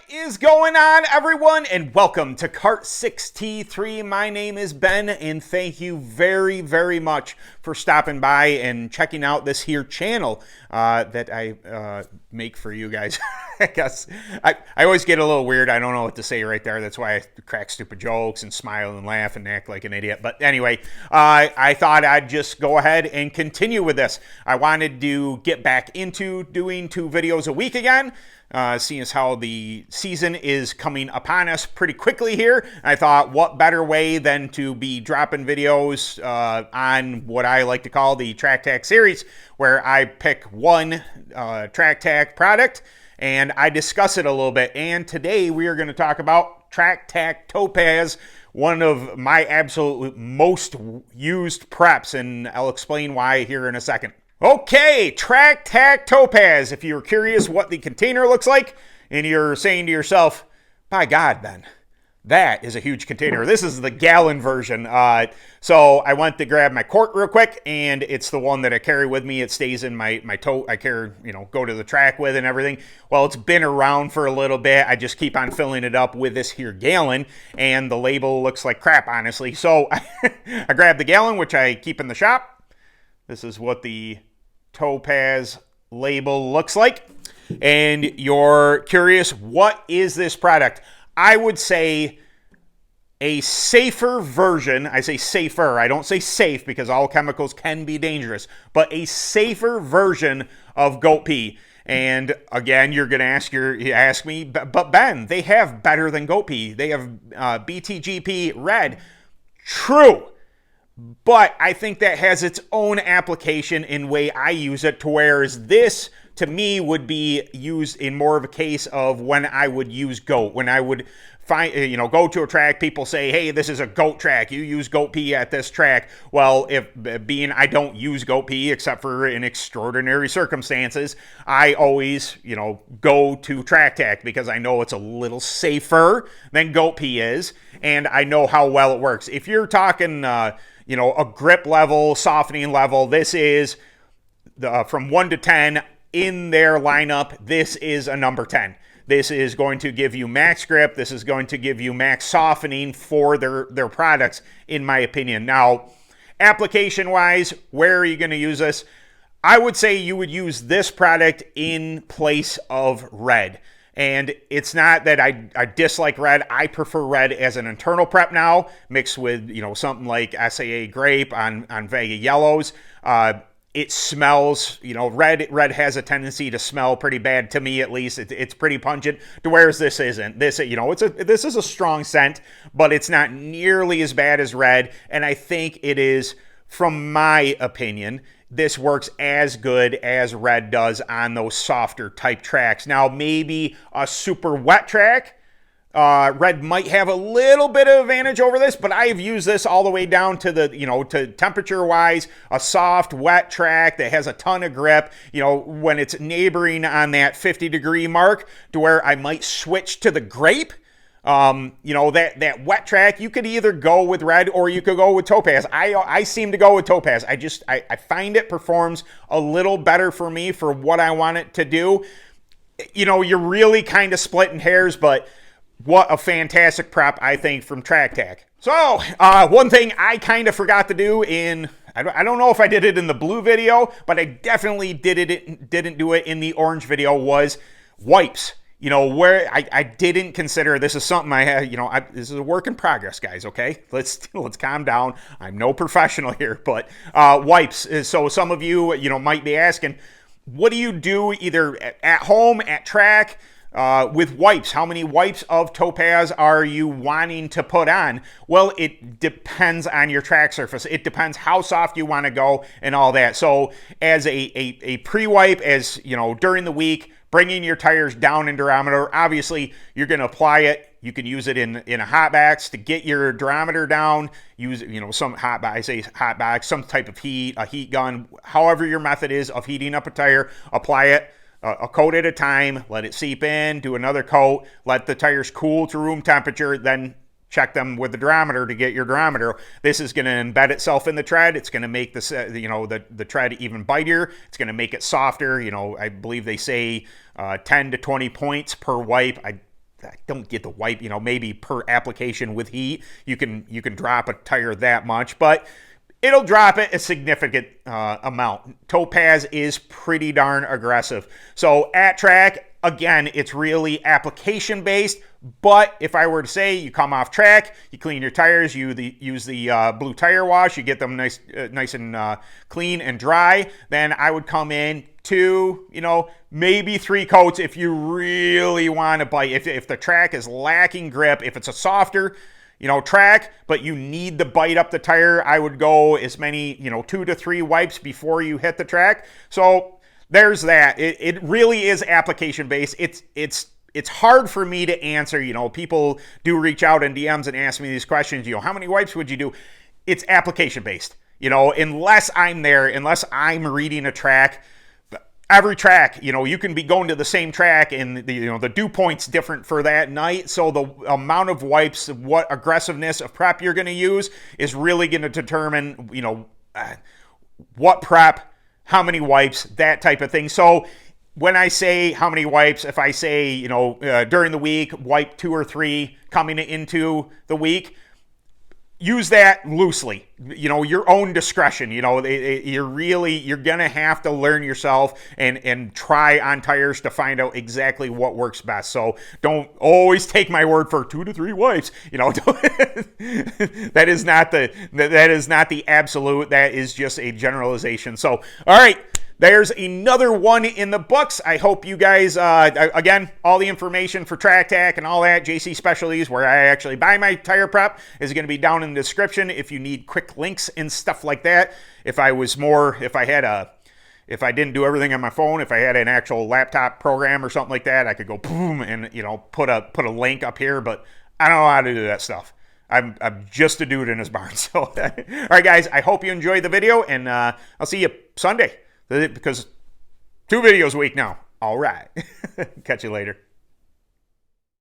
is going on, everyone, and welcome to Kart 6T3. My name is Ben, and thank you very much for stopping by and checking out this here channel that I make for you guys. I guess I always get a little weird. I don't know what to say right there. That's why I crack stupid jokes and smile and laugh and act like an idiot. But anyway, I thought I'd just go ahead and continue with this. I wanted to get back into doing 2 videos a week again. Seeing as how the season is coming upon us pretty quickly here, I thought what better way than to be dropping videos on what I like to call the Track Tack series, where I pick one Track Tack product and I discuss it a little bit. And today we are going to talk about Track Tack Topaz, one of my absolute most used preps, and I'll explain why here in a second. Okay, Track Tack Topaz. If you're curious what the container looks like and you're saying to yourself, by God, Ben, that is a huge container. This is the gallon version. So I went to grab my quart real quick, and it's the one that I carry with me. It stays in my tote. I carry, go to the track with and everything. Well, it's been around for a little bit. I just keep on filling it up with this here gallon, and the label looks like crap, honestly. So I grabbed the gallon, which I keep in the shop. This is what the Topaz label looks like. And you're curious, what is this product? I would say a safer version. I say safer. I don't say safe because all chemicals can be dangerous, but a safer version of goat pee. And again, you're going to ask me, but Ben, they have better than goat pee. They have BTGP red. True. But I think that has its own application in way I use it, to whereas this, to me, would be used in more of a case of when I would use goat. When I would find, go to a track, people say, hey, this is a goat track. You use goat pee at this track. Well, if being I don't use goat pee except for in extraordinary circumstances, I always, go to Track Tack because I know it's a little safer than goat pee is, and I know how well it works. If you're talking, a grip level, softening level, this is from 1 to 10 in their lineup. This is a number 10. This is going to give you max grip. This is going to give you max softening for their products, in my opinion. Now, application-wise, where are you going to use this? I would say you would use this product in place of red. And it's not that I dislike red. I prefer red as an internal prep now, mixed with, something like SAA grape on Vega yellows. It smells, red has a tendency to smell pretty bad, to me at least. It's pretty pungent, to whereas this isn't. This, this is a strong scent, but it's not nearly as bad as red. And I think it is, from my opinion, this works as good as red does on those softer type tracks. Now, maybe a super wet track, red might have a little bit of advantage over this, but I've used this all the way down to the, to temperature wise, a soft, wet track that has a ton of grip, when it's neighboring on that 50-degree mark, to where I might switch to the grape. That wet track, you could either go with red or you could go with Topaz. I seem to go with Topaz. I find it performs a little better for me for what I want it to do. You're really kind of splitting hairs, but what a fantastic prep, I think, from Track Tack. So, one thing I kind of forgot to do I don't know if I did it in the blue video, but I definitely didn't do it in the orange video, was wipes. Where I didn't consider, this is something I had, this is a work in progress, guys, okay? Let's calm down. I'm no professional here, but wipes. So some of you, might be asking, what do you do either at home, at track, with wipes? How many wipes of Topaz are you wanting to put on? Well, it depends on your track surface. It depends how soft you want to go and all that. So as a pre-wipe, as during the week, bringing your tires down in diameter, obviously you're going to apply it. You can use it in a hot box to get your diameter down. Use some hot box, some type of heat, a heat gun, however your method is of heating up a tire. Apply it a coat at a time. Let it seep in. Do another coat. Let the tires cool to room temperature. Then check them with the durometer to get your durometer. This is going to embed itself in the tread. It's going to make the tread even bitier. It's going to make it softer. I believe they say 10 to 20 points per wipe. don't get the wipe, maybe per application with heat, you can drop a tire that much, but it'll drop it a significant amount. Topaz is pretty darn aggressive. So at track, again, it's really application based, but if I were to say you come off track, you clean your tires, you use the blue tire wash, you get them nice and clean and dry, then I would come in 2, maybe 3 coats if you really want to bite. If the track is lacking grip, if it's a softer track, but you need to bite up the tire, I would go as many, 2 to 3 wipes before you hit the track. So there's that. It really is application based. It's hard for me to answer. People do reach out in DMs and ask me these questions. How many wipes would you do? It's application based. Unless I'm there, unless I'm reading a track. Every track, you can be going to the same track and the dew point's different for that night. So the amount of wipes, what aggressiveness of prep you're going to use is really going to determine, what prep, how many wipes, that type of thing. So when I say how many wipes, if I say, during the week, wipe 2 or 3 coming into the week, use that loosely, your own discretion. You're gonna have to learn yourself and try on tires to find out exactly what works best. So don't always take my word for 2 to 3 wipes. That is not the absolute. That is just a generalization. So, all right. There's another one in the books. I hope you guys, again, all the information for Track Tack and all that, JC Specialties, where I actually buy my tire prep, is going to be down in the description if you need quick links and stuff like that. If I didn't do everything on my phone, if I had an actual laptop program or something like that, I could go boom and, put a link up here, but I don't know how to do that stuff. I'm just a dude in his barn. So, all right, guys, I hope you enjoyed the video, and I'll see you Sunday. Because 2 videos a week now. All right. Catch you later.